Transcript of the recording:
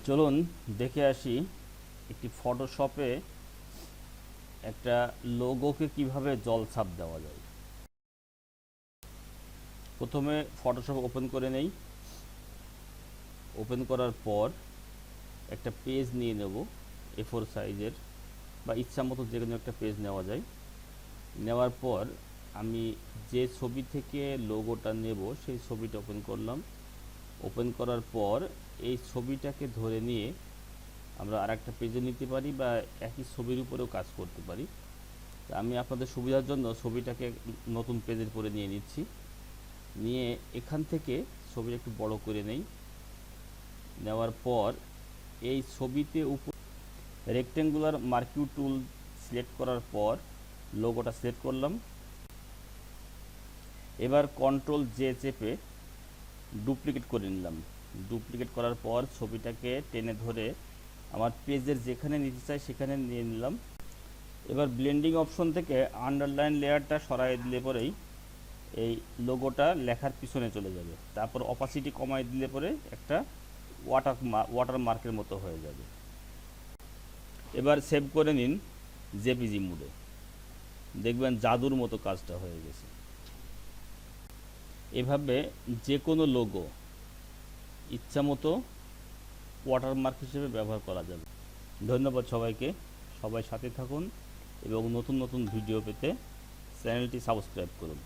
চলুন দেখে আসি একটি ফটোশপে একটা লোগোকে কিভাবে জলছাপ দেওয়া যায়। প্রথমে ফটোশপ ওপেন করে নেই। ওপেন করার পর একটা পেজ নিয়ে নেব, A4 সাইজের বা ইচ্ছা মতো যে কোনো একটা পেজ নেওয়া যায়। নেওয়ার পর আমি যে ছবি থেকে লোগোটা নেব সেই ছবিটা ওপেন করলাম। ওপেন করার পর এই ছবিটাকে ধরে নিয়ে আমরা আরেকটা পেজে নিতে পারি বা একই ছবির উপরেও কাজ করতে পারি। আমি আপনাদের সুবিধার জন্য ছবিটাকে নতুন পেজের উপরে নিয়ে নিচ্ছি। নিয়ে এখান থেকে ছবিটা একটু বড় করে নেই। নেওয়ার পর এই ছবিতে উপর রেক্টেঙ্গুলার মার্কিউ টুল সিলেক্ট করার পর লোগোটা সিলেক্ট করলাম। এবার কন্ট্রোল জে চেপে ডুপ্লিকেট করে নিলাম। ডুপ্লিকেট করার পর ছবিটাকে টেনে ধরে আমার পেজের যেখানে নিতে চাই সেখানে নিয়ে নিলাম। এবার ব্লেন্ডিং অপশন থেকে আন্ডারলাইন লেয়ারটা সরাই দিলে পরেই এই লোগোটা লেখার পিছনে চলে যাবে। তারপর অপাসিটি কমাই দিলে পরে একটা ওয়াটার মার্কের মতো হয়ে যাবে। এবার সেভ করে নিন জেপিজি মোডে, দেখবেন জাদুর মতো কাজটা হয়ে গেছে। এভাবে যে কোনো লোগো ইচ্ছা মতো ওয়াটারমার্ক হিসেবে ব্যবহার করা যাবে। ধন্যবাদ সবাইকে। সবাই সাথে থাকুন এবং নতুন নতুন ভিডিও পেতে চ্যানেলটি সাবস্ক্রাইব করুন।